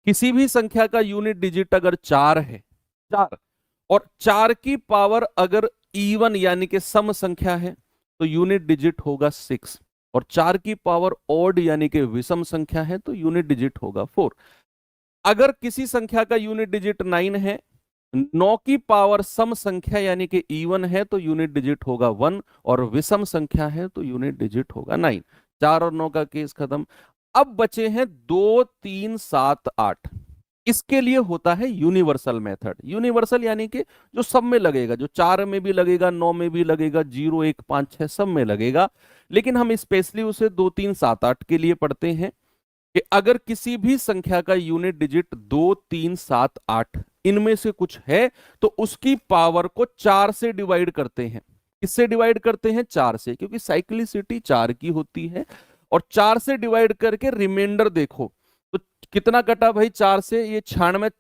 Speaker 1: किसी भी संख्या का यूनिट डिजिट अगर 4 है, 4, और 4 की पावर अगर इवन यानी कि सम संख्या है तो यूनिट डिजिट होगा 6, और 4 की पावर ऑड यानी कि विषम संख्या है तो यूनिट डिजिट होगा 4। अगर किसी संख्या का यूनिट डिजिट 9 है, 9 की पावर सम संख्या यानी कि इवन है तो यूनिट डिजिट होगा 1, और विषम संख्या है तो यूनिट डिजिट होगा 9। 4 और 9 का केस खत्म। अब बचे हैं 2 3 7 8। इसके लिए होता है यूनिवर्सल मेथड। यूनिवर्सल यानी कि जो सब में लगेगा, जो 4 में भी लगेगा, 9 में भी लगेगा, 0 1 5 6 सब में लगेगा। लेकिन हम स्पेशली उसे 2 3 7 8 के लिए पढ़ते हैं कि अगर किसी भी संख्या का यूनिट डिजिट 2 3 7 8 इनमें से कुछ है तो उसकी पावर को 4 से डिवाइड करते हैं। किससे डिवाइड करते हैं? 4 से, क्योंकि साइक्लिसिटी 4 की होती है। और 4 से डिवाइड करके रिमाइंडर देखो तो कितना कटा भाई 4 से? ये 96,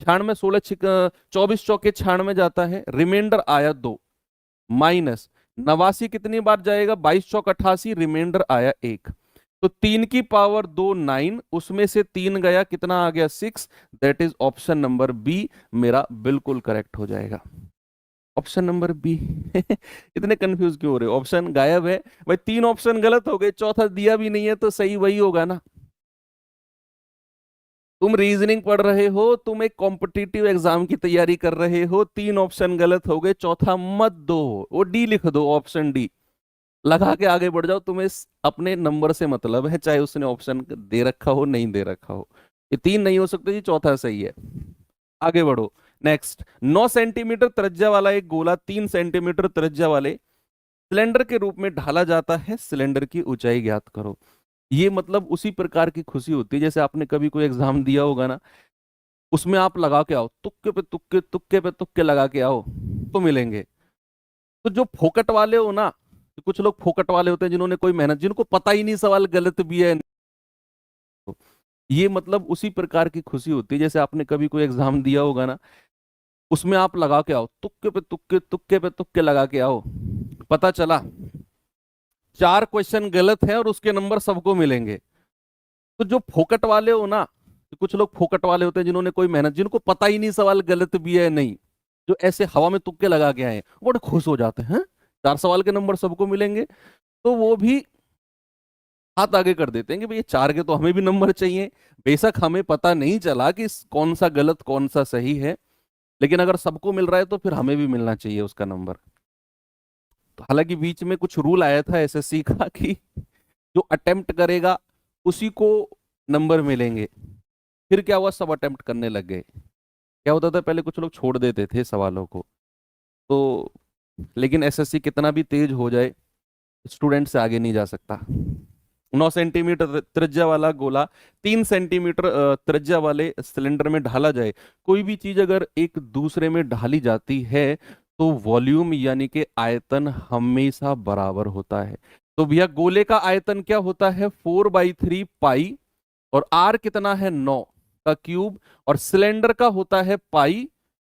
Speaker 1: 96 16 24 चौके 96 जाता है, रिमाइंडर आया 2, माइनस 89 कितनी बार जाएगा? 22 चौक 88, रिमाइंडर आया 1। तो 3 की पावर 2 9, उसमें से 3 गया, कितना आ गया? 6। That is option number B मेरा बिल्कुल करेक्ट हो जाएगा। Option number B. इतने कंफ्यूज क्यों हो रहे हो? ऑप्शन गायब है भाई, 3 ऑप्शन गलत हो गए, चौथा दिया भी नहीं है तो सही वही होगा ना। तुम रीजनिंग पढ़ रहे हो, तुम एक कॉम्पिटिटिव एग्जाम की तैयारी कर रहे हो, 3 ऑप्शन गलत हो गए, चौथा मत दो, वो डी लिख दो, ऑप्शन डी लगा के आगे बढ़ जाओ। तुम्हें अपने नंबर से मतलब है, चाहे उसने ऑप्शन दे रखा हो नहीं दे रखा हो। ये 3 नहीं हो सकते जी, चौथा सही है। आगे बढ़ो। नेक्स्ट, 9 सेंटीमीटर त्रिज्या वाला एक गोला 3 सेंटीमीटर त्रिज्या वाले सिलेंडर के रूप में ढाला जाता है, सिलेंडर की ऊंचाई ज्ञात करो। ये मतलब उसी प्रकार की खुशी होती है जैसे आपने कभी कोई एग्जाम दिया होगा ना, उसमें आप लगा के आओ, तुक्के पे तुक्के, तुक्के पे तुक्के लगा के आओ तो मिलेंगे। तो जो फोकट वाले हो ना, कुछ लोग फोकट वाले होते हैं जिन्होंने कोई मेहनत, जिनको पता ही नहीं सवाल गलत भी है, ये मतलब उसी प्रकार की खुशी होती है जैसे आपने कभी कोई एग्जाम दिया होगा ना, उसमें आप लगा के आओ, तुक्के पे तुक्के, तुक्के पे तुक्के लगा के आओ, पता चला 4 क्वेश्चन गलत है और उसके नंबर सबको मिलेंगे। तो जो फोकट वाले हो ना, कुछ लोग फोकट वाले होते हैं जिन्होंने कोई मेहनत, जिनको पता ही नहीं सवाल गलत भी है नहीं, जो ऐसे हवा में तुक्के लगा के आए, वो बड़े खुश हो जाते हैं, 4 सवाल के नंबर सबको मिलेंगे। तो वो भी हाथ आगे कर देते हैं कि भाई 4 के तो हमें भी नंबर चाहिए। बेशक हमें पता नहीं चला कि कौन सा गलत कौन सा सही है, लेकिन अगर सबको मिल रहा है तो फिर हमें भी मिलना चाहिए उसका नंबर। तो हालांकि बीच में कुछ रूल आया था एसएससी का कि जो अटेम्प्ट करेगा उसी को नंबर मिलेंगे। फिर क्या हुआ, सब अटेम्प्ट करने लग गए। क्या होता था पहले, कुछ लोग छोड़ देते थे सवालों को, तो लेकिन एसएससी कितना भी तेज हो जाए स्टूडेंट से आगे नहीं जा सकता। 9 सेंटीमीटर त्रिज्या वाला गोला 3 सेंटीमीटर त्रिज्या वाले सिलेंडर में ढाला जाए। कोई भी चीज अगर एक दूसरे में ढाली जाती है तो वॉल्यूम यानी कि आयतन हमेशा बराबर होता है। तो भैया गोले का आयतन क्या होता है? 4/3 पाई, और आर कितना है? 9। का क्यूब, और सिलेंडर का होता है पाई।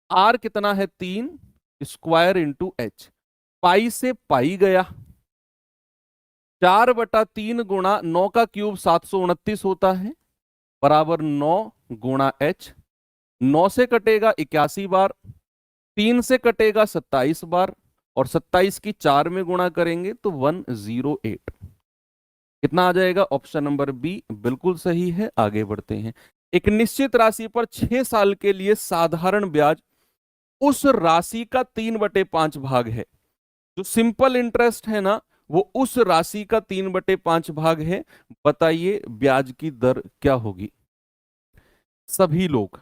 Speaker 1: आर कितना है 3 स्क्वायर इंटू एच। पाई से पाई गया, 4/3 गुणा 9 का क्यूब 729 होता है, बराबर 9 गुणा एच। 9 से कटेगा 81 बार, 3 से कटेगा 27 बार, और 27 की 4 में गुणा करेंगे तो 108। कितना आ जाएगा? ऑप्शन नंबर बी बिल्कुल सही है। आगे बढ़ते हैं। एक निश्चित राशि पर 6 साल के लिए साधारण ब्याज उस राशि का 3/5 भाग है। जो सिंपल इंटरेस्ट है ना, वो उस राशि का 3/5 भाग है। बताइए ब्याज की दर क्या होगी? सभी लोग।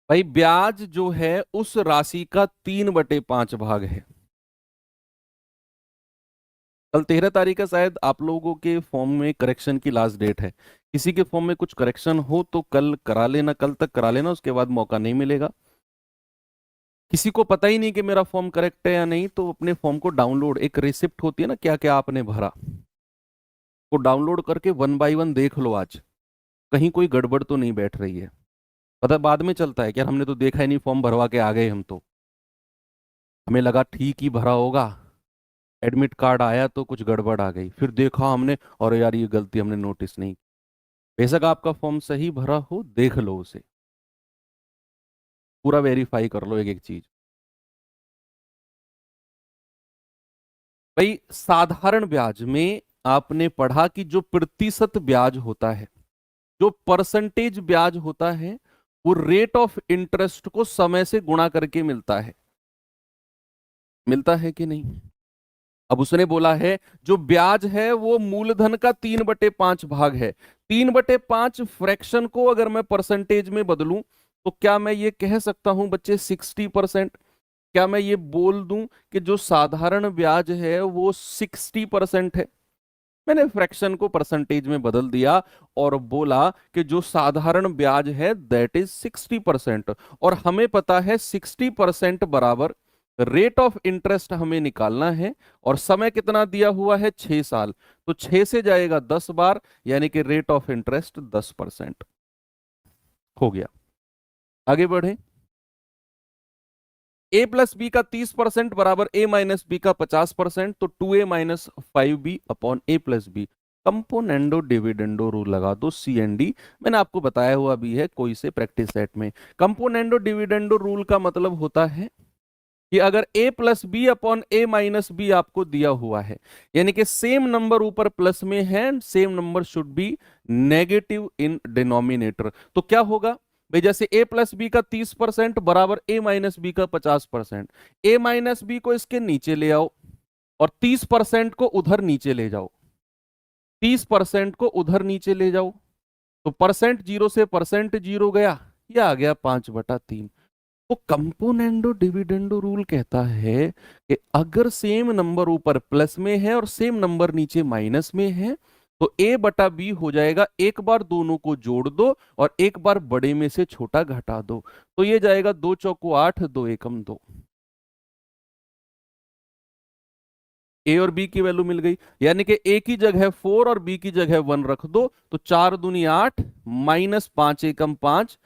Speaker 1: भाई ब्याज जो है उस राशि का 3/5 भाग है। कल 13 तारीख का शायद आप लोगों के फॉर्म में करेक्शन की लास्ट डेट है। किसी के फॉर्म में कुछ करेक्शन हो तो कल करा लेना, कल तक करा लेना, उसके बाद मौका नहीं मिलेगा। किसी को पता ही नहीं कि मेरा फॉर्म करेक्ट है या नहीं, तो अपने फॉर्म को डाउनलोड, एक रिसिप्ट होती है ना क्या क्या आपने भरा, को डाउनलोड करके 1 बाय 1 देख लो आज, कहीं कोई गड़बड़ तो नहीं बैठ रही है। पता बाद में चलता है कि यार हमने तो देखा ही नहीं, फॉर्म भरवा के आ गए हम तो, हमें लगा ठीक ही भरा होगा, एडमिट कार्ड आया तो कुछ गड़बड़ आ गई, फिर देखा हमने और यार ये गलती हमने नोटिस नहीं की। बेशक आपका फॉर्म सही भरा हो, देख लो उसे, पूरा वेरीफाई कर लो एक एक चीज। भाई साधारण ब्याज में आपने पढ़ा कि जो प्रतिशत ब्याज होता है, जो परसेंटेज ब्याज होता है, वो रेट ऑफ इंटरेस्ट को समय से गुणा करके मिलता है। मिलता है कि नहीं? अब उसने बोला है जो ब्याज है वो मूलधन का 3/5 भाग है। 3/5 फ्रैक्शन को अगर मैं परसेंटेज में बदलूं तो क्या मैं ये कह सकता हूं बच्चे 60%? क्या मैं ये बोल दूं कि जो साधारण ब्याज है वो 60% है? मैंने फ्रैक्शन को परसेंटेज में बदल दिया और बोला कि जो साधारण ब्याज है दैट इज 60%। और हमें पता है 60% बराबर रेट ऑफ इंटरेस्ट हमें निकालना है, और समय कितना दिया हुआ है? 6 साल। तो 6 से जाएगा 10 बार, यानी कि रेट ऑफ इंटरेस्ट 10% हो गया। आगे बढ़े। ए प्लस बी का 30% बराबर ए माइनस बी का 50%, तो 2a minus 5b upon a plus b. Componendo dividendo rule लगा दो, CND। मैंने आपको बताया हुआ भी है कोई से प्रैक्टिस सेट में। कंपोनेंडो डिविडेंडो रूल का मतलब होता है कि अगर a plus B upon A minus B आपको दिया हुआ है, यानी कि सेम नंबर ऊपर प्लस में है, same number should be negative in denominator, तो क्या होगा भाई? जैसे a प्लस बी का 30% बराबर a माइनस बी का 50%। a माइनस बी को इसके नीचे ले आओ और 30% को उधर नीचे ले जाओ, 30% को उधर नीचे ले जाओ, तो परसेंट जीरो से परसेंट जीरो गया, यह आ गया 5/3। तो कंपोनेंडो डिविडेंडो रूल कहता है कि अगर सेम नंबर ऊपर प्लस में है और सेम नंबर नीचे माइनस में है तो a/b हो जाएगा, एक बार दोनों को जोड़ दो और एक बार बड़े में से छोटा घटा दो, तो ये जाएगा 2 चौको 8, 2 एकम 2। ए और बी की वैल्यू मिल गई, यानी कि ए की जगह 4 और बी की जगह 1 रख दो, तो 4 दूनी 8 माइनस 5 एकम 5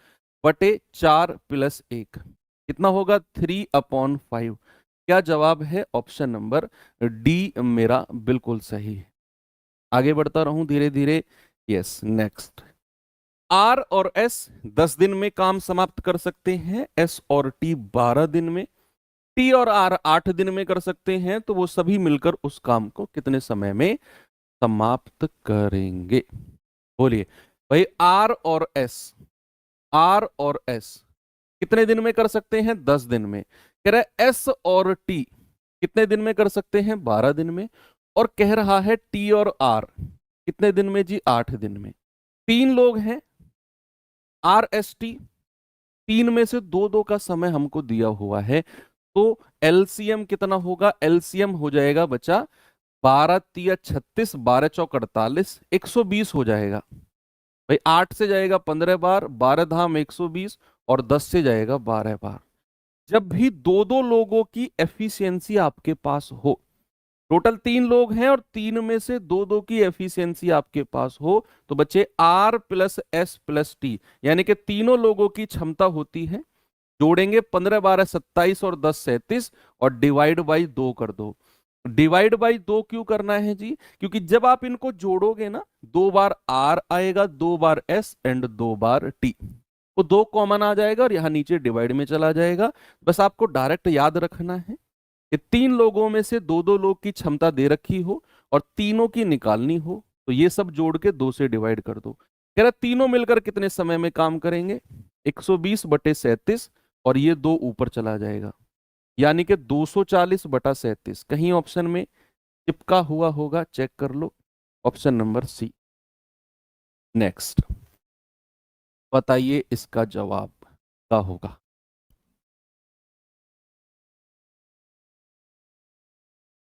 Speaker 1: बटे 4 प्लस 1 कितना होगा? 3/5। क्या जवाब है? ऑप्शन नंबर डी मेरा बिल्कुल सही है। आगे बढ़ता रहूं धीरे धीरे। Yes, next. आर और एस 10 दिन में काम समाप्त कर सकते हैं, एस और टी 12 दिन में, टी और आर 8 दिन में कर सकते हैं, तो वो सभी मिलकर उस काम को कितने समय में समाप्त करेंगे? बोलिए भाई। आर और एस, आर और एस कितने दिन में कर सकते हैं? 10 दिन में। कह रहा है एस और टी कितने दिन में कर सकते हैं? 12 दिन में। और कह रहा है टी और आर कितने दिन में जी? 8 दिन में। 3 लोग हैं, आर एस टी, 3 में से 2-2 का समय हमको दिया हुआ है, तो एलसीएम कितना होगा? एलसीएम हो जाएगा बच्चा 12 तिया 36, 12 चौक 48, 120 हो जाएगा भाई। 8 से जाएगा 15 बार, 12 धाम 120, और 10 से जाएगा 12 बार। जब भी दो दो लोगों की एफिशिएंसी आपके पास हो, टोटल 3 लोग हैं और 3 में से दो दो की एफिशिएंसी आपके पास हो, तो बच्चे R plus S plus T, यानी कि तीनों लोगों की क्षमता होती है। जोड़ेंगे 15 12 27 और 10 37 और डिवाइड बाई 2 कर दो। डिवाइड बाई 2 क्यों करना है जी? क्योंकि जब आप इनको जोड़ोगे ना, 2 बार R आएगा, 2 बार S एंड 2 बार T, वो 2 कॉमन आ जाएगा और यहां नीचे डिवाइड में चला जाएगा। बस आपको डायरेक्ट याद रखना है कि 3 लोगों में से दो दो लोग की क्षमता दे रखी हो और तीनों की निकालनी हो, तो ये सब जोड़ के 2 से डिवाइड कर दो। कह रहा तीनों मिलकर कितने समय में काम करेंगे? 120/37, और ये 2 ऊपर चला जाएगा, यानी कि 240/37। कहीं ऑप्शन में चिपका हुआ होगा, चेक कर लो, ऑप्शन नंबर सी। नेक्स्ट बताइए इसका जवाब क्या होगा?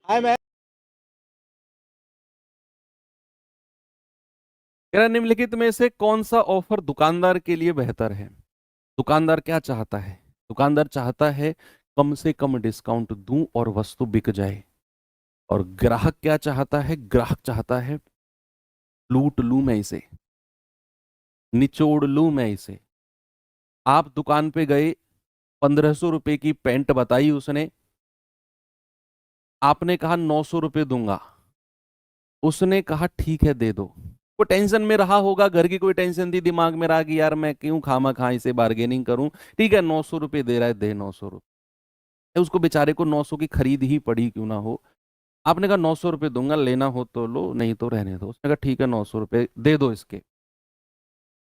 Speaker 1: कह रहा निम्नलिखित में से कौन सा ऑफर दुकानदार के लिए बेहतर है? दुकानदार क्या चाहता है? दुकानदार चाहता है कम से कम डिस्काउंट दूं और वस्तु बिक जाए। और ग्राहक क्या चाहता है? ग्राहक चाहता है लूट लूं मैं इसे, निचोड़ लूं मैं इसे। आप दुकान पे गए, 1500 रुपए की पैंट बताई उसने, आपने कहा 900 रुपए दूंगा, उसने कहा ठीक है दे दो। वो टेंशन में रहा होगा, घर की कोई टेंशन थी, दिमाग में रहा कि यार मैं क्यों खामा खा इसे बार्गेनिंग करूं, ठीक है 900 रुपए दे रहा है, दे 900 रुपए। उसको बेचारे को 900 की खरीद ही पड़ी क्यों ना हो। आपने कहा 900 रुपए दूंगा, लेना हो तो लो, नहीं तो रहने दो। उसने कहा ठीक है 900 रुपए दे दो इसके।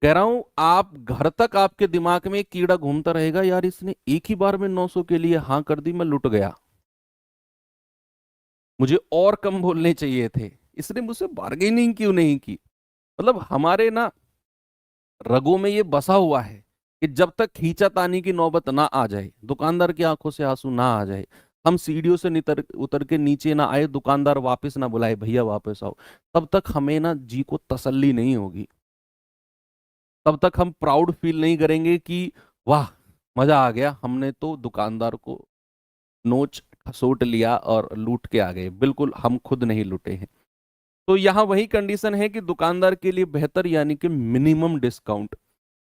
Speaker 1: कह रहा हूं आप घर तक आपके दिमाग में एक कीड़ा घूमता रहेगा, यार इसने एक ही बार में 900 के लिए हाँ कर दी, मैं लुट गया, मुझे और कम बोलने चाहिए थे, इसने मुझसे बार्गेनिंग क्यों नहीं की। मतलब हमारे ना रगों में ये बसा हुआ है कि जब तक खींचातानी की नौबत ना आ जाए, दुकानदार की आंखों से आंसू ना आ जाए, हम सीढ़ियों से उतर के नीचे ना आए, दुकानदार वापस ना बुलाए भैया वापस आओ, तब तक हमें ना जी को तसल्ली नहीं होगी। तब तक हम प्राउड फील नहीं करेंगे कि वाह मजा आ गया, हमने तो दुकानदार को नोच खसोट लिया और लूट के आ गए। बिल्कुल हम खुद नहीं लूटे हैं। तो यहां वही कंडीशन है कि दुकानदार के लिए बेहतर, यानी कि मिनिमम डिस्काउंट।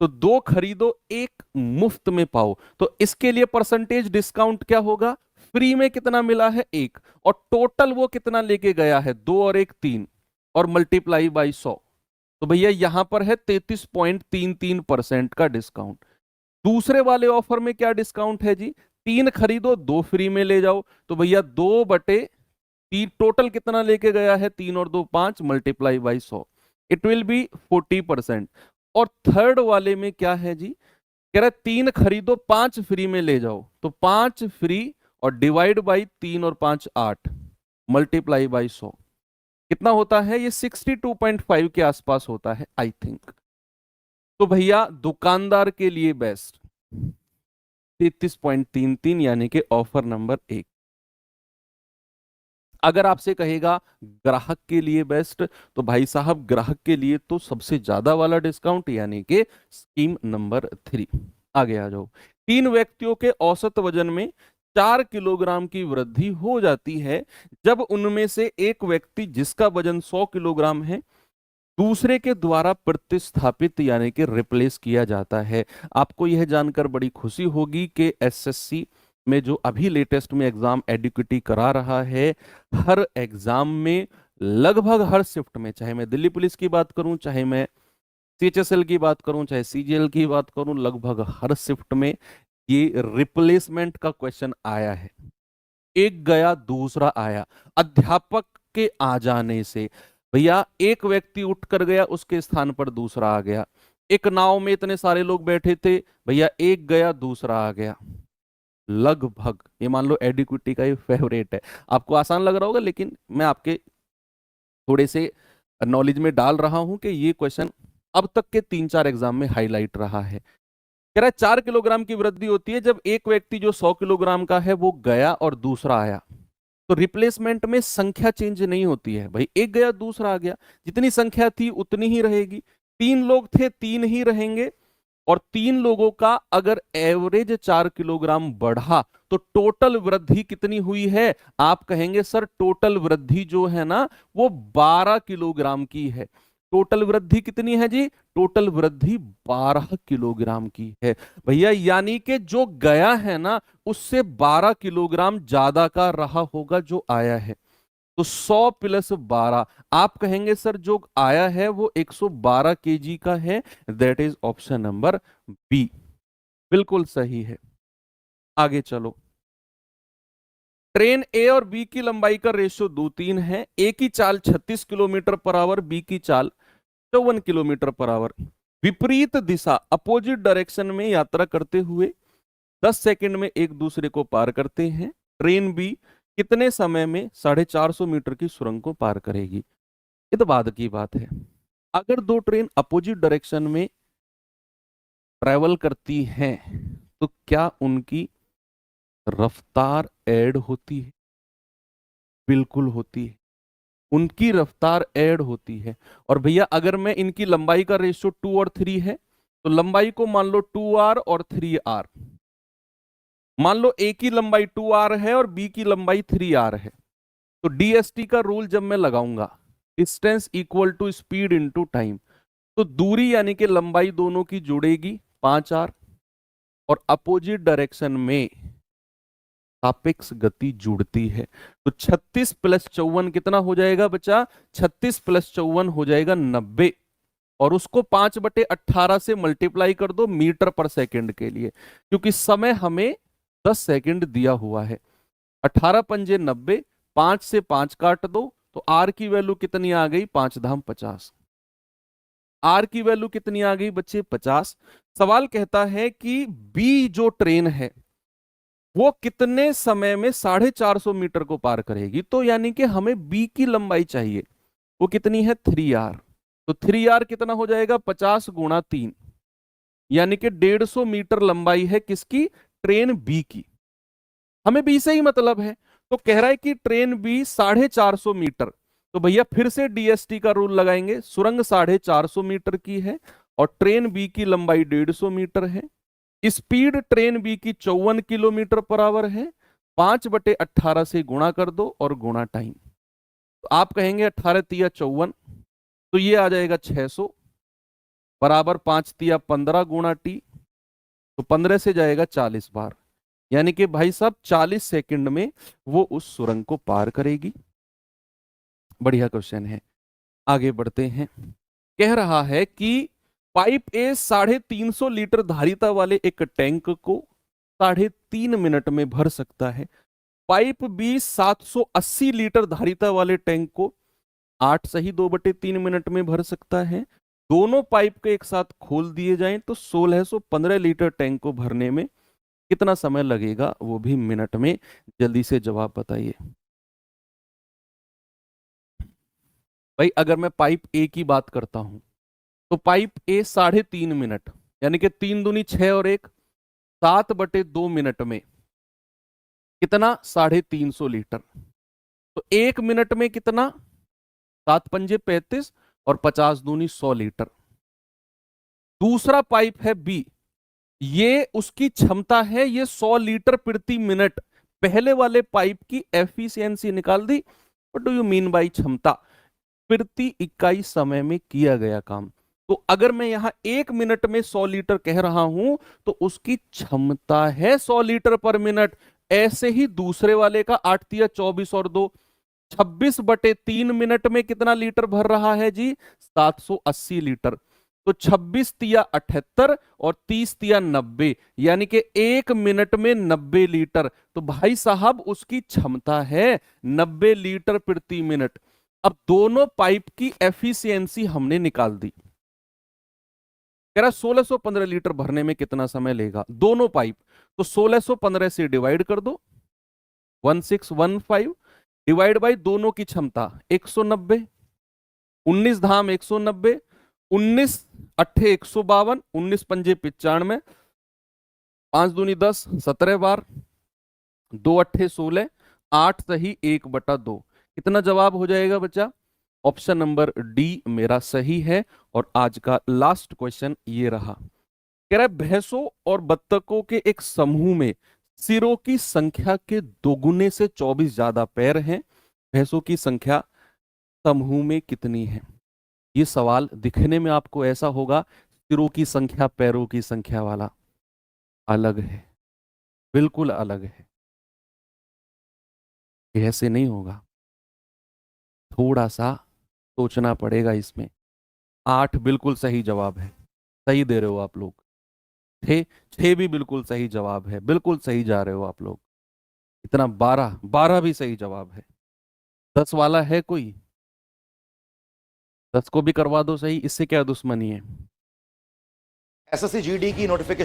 Speaker 1: तो 2 खरीदो 1 मुफ्त में पाओ, तो इसके लिए परसेंटेज डिस्काउंट क्या होगा? फ्री में कितना मिला है? 1, और टोटल वो कितना लेके गया है? 2 और 1 3, और मल्टीप्लाई बाई 100, तो भैया यहां पर है 33.33% का डिस्काउंट। दूसरे वाले ऑफर में क्या डिस्काउंट है जी? 3 खरीदो 2 फ्री में ले जाओ, तो भैया 2/3, टोटल कितना लेके गया है? 3 और 2 5, multiply by 100, it will be 40%। और थर्ड वाले में क्या है जी? कह रहा है 3 खरीदो 5 फ्री में ले जाओ, तो 5 फ्री और डिवाइड बाई 3 और 5 8, मल्टीप्लाई बाई 100, कितना होता है? ये 62.5 के आसपास होता है आई थिंक। तो भैया दुकानदार के लिए बेस्ट 33.33, यानी कि ऑफर नंबर 1। अगर आपसे कहेगा ग्राहक के लिए बेस्ट, तो भाई साहब ग्राहक के लिए तो सबसे ज्यादा वाला डिस्काउंट, यानी कि स्कीम नंबर 3। आगे आ जाओ। 3 व्यक्तियों के औसत वजन में 4 किलोग्राम की वृद्धि हो जाती है जब उनमें से एक व्यक्ति जिसका वजन 100 किलोग्राम है दूसरे के द्वारा प्रतिस्थापित यानी कि रिप्लेस किया जाता है। आपको यह जानकर बड़ी खुशी होगी कि एसएससी में जो अभी लेटेस्ट में एग्जाम एडिक्विटी करा रहा है, हर एग्जाम में लगभग हर शिफ्ट में, चाहे मैं दिल्ली पुलिस की बात करूं, चाहे मैं सीएचएसएल की बात करूं, चाहे सीजीएल की बात करूं, लगभग हर शिफ्ट में ये रिप्लेसमेंट का क्वेश्चन आया है। एक गया दूसरा आया, अध्यापक के आ जाने से भैया एक व्यक्ति उठकर गया, उसके स्थान पर दूसरा आ गया। एक नाव में इतने सारे लोग बैठे थे, भैया एक गया दूसरा आ गया। लगभग ये मान लो एडिक्विटी का ये फेवरेट है। आपको आसान लग रहा होगा, लेकिन मैं आपके थोड़े से नॉलेज में डाल रहा हूं कि ये क्वेश्चन अब तक के 3-4 एग्जाम में हाईलाइट रहा है। कह रहा है 4 किलोग्राम की वृद्धि होती है जब एक व्यक्ति जो 100 किलोग्राम का है वो गया और दूसरा आया। तो रिप्लेसमेंट में संख्या चेंज नहीं होती है भाई, एक गया दूसरा आ गया, जितनी संख्या थी उतनी ही रहेगी। 3 लोग थे 3 ही रहेंगे, और 3 लोगों का अगर एवरेज 4 किलोग्राम बढ़ा तो टोटल वृद्धि कितनी हुई है? आप कहेंगे सर टोटल वृद्धि जो है ना वो 12 किलोग्राम की है। टोटल वृद्धि कितनी है जी? टोटल वृद्धि 12 किलोग्राम की है भैया, यानी कि जो गया है ना उससे 12 किलोग्राम ज्यादा का रहा होगा जो आया है। तो 100 प्लस 12, आप कहेंगे सर जो आया है वो 112 केजी का है। That is option number B, बिल्कुल सही है। आगे चलो। ट्रेन ए और बी की लंबाई का रेशियो 2:3 है। ए की चाल 36 किलोमीटर पर आवर, बी की चाल 54 किलोमीटर पर आवर। विपरीत दिशा अपोजिट डायरेक्शन में यात्रा करते हुए 10 सेकंड में एक दूसरे को पार करते हैं। ट्रेन बी कितने समय में 450 मीटर की सुरंग को पार करेगी? ये तो बाद की बात है। अगर दो ट्रेन अपोजिट डायरेक्शन में ट्रेवल करती हैं तो क्या उनकी रफ्तार ऐड होती है? बिल्कुल होती है, उनकी रफ्तार ऐड होती है। और भैया अगर मैं इनकी लंबाई का रेशियो 2 और 3 है तो लंबाई को मान लो 2r और 3r। मान लो ए की लंबाई 2r है और बी की लंबाई 3r है, तो डीएसटी का रूल जब मैं लगाऊंगा, distance equal to speed into time, तो दूरी यानी कि लंबाई दोनों की जुड़ेगी 5r, और अपोजिट डायरेक्शन में सापेक्ष गति जुड़ती है। तो 36 प्लस 54 कितना हो जाएगा बच्चा? 36 प्लस 54 हो जाएगा 90, और उसको 5/18 से मल्टीप्लाई कर दो मीटर पर सेकंड के लिए, क्योंकि समय हमें 10 सेकंड दिया हुआ है। 18 पंजे 90, 5 से 5 काट दो तो आर की वैल्यू कितनी आ गई? 5 धाम 50। आर की वैल्यू कितनी आ गई बच्चे? 50। सवाल कहता है कि बी जो ट्रेन है वो कितने समय में 450 मीटर को पार करेगी, तो यानी कि हमें बी की लंबाई चाहिए, वो कितनी है? 3r। तो 3r कितना हो जाएगा? 50 गुणा 3, यानी कि 150 मीटर लंबाई है किसकी? ट्रेन बी की। हमें बी से ही मतलब है, तो कह रहा है कि ट्रेन बी 450 मीटर। तो भैया फिर से डीएसटी का रूल लगाएंगे, सुरंग 450 मीटर की है और ट्रेन बी की लंबाई 150 मीटर है। स्पीड ट्रेन बी की 54 किलोमीटर पर आवर है। 5/18 से गुणा कर दो और गुणा टाइम, तो आप कहेंगे 18 तिया 54, तो ये आ जाएगा 600 बराबर 5 तिया 15 गुणा टी, तो 15 से जाएगा 40 बार, यानी कि भाई साहब 40 सेकंड में वो उस सुरंग को पार करेगी। बढ़िया क्वेश्चन है, आगे बढ़ते हैं। कह रहा है कि पाइप ए 350 लीटर धारिता वाले एक टैंक को 3.5 मिनट में भर सकता है। पाइप बी 780 लीटर धारिता वाले टैंक को 8 सही 2/3 मिनट में भर सकता है। दोनों पाइप के एक साथ खोल दिए जाएं तो 1615 लीटर टैंक को भरने में कितना समय लगेगा, वो भी मिनट में? जल्दी से जवाब बताइए भाई। अगर मैं पाइप ए की बात करता हूं तो पाइप ए 3.5 मिनट, यानी कि 3 दूनी 6 और 1 7/2 मिनट में कितना? 350 लीटर। तो 1 मिनट में कितना? 7 पंजे 35 और 50 दूनी 100 लीटर। दूसरा पाइप है बी, ये उसकी क्षमता है ये 100 लीटर प्रति मिनट। पहले वाले पाइप की एफिशिएंसी निकाल दी। What do you mean by क्षमता? प्रति इकाई समय में किया गया काम। तो अगर मैं यहां 1 मिनट में 100 लीटर कह रहा हूं तो उसकी क्षमता है 100 लीटर पर मिनट। ऐसे ही दूसरे वाले का 8 तिया 24 और 2 26/3 मिनट में कितना लीटर भर रहा है जी? 780 लीटर। तो 26 तिया 78 और 30 तिया 90, यानी कि 1 मिनट में 90 लीटर। तो भाई साहब उसकी क्षमता है 90 लीटर प्रति मिनट। अब दोनों पाइप की एफिशिएंसी हमने निकाल दी। कह रहा 1615 लीटर भरने में कितना समय लेगा दोनों पाइप, तो 1615 से डिवाइड कर दो 1615 डिवाइड बाई दोनों की क्षमता 190, 19 धाम 190, 19 अट्ठे 152, 19 पंजे 95, 5 दूनी 10 17 बार, 2 अट्ठे 16, 8 सही 1/2। कितना जवाब हो जाएगा बच्चा? ऑप्शन नंबर डी मेरा सही है। और आज का लास्ट क्वेश्चन ये रहा। कह रहा है भैंसों और बत्तखों के एक समूह में सिरों की संख्या के दोगुने से 24 ज्यादा पैर हैं। भैंसों की संख्या समूह में कितनी है? ये सवाल दिखने में आपको ऐसा होगा, सिरों की संख्या पैरों की संख्या वाला, अलग है, बिल्कुल अलग है। ये ऐसे नहीं होगा, थोड़ा सा सोचना पड़ेगा इसमें। 8 बिल्कुल सही जवाब है, सही दे रहे हो आप लोग। 6 भी बिल्कुल सही जवाब है, बिल्कुल सही जा रहे हो आप लोग। इतना 12 भी सही जवाब है। 10 वाला है कोई? 10 को भी करवा दो सही, इससे क्या दुश्मनी है?
Speaker 2: एसएससी जीडी की नोटिफिकेशन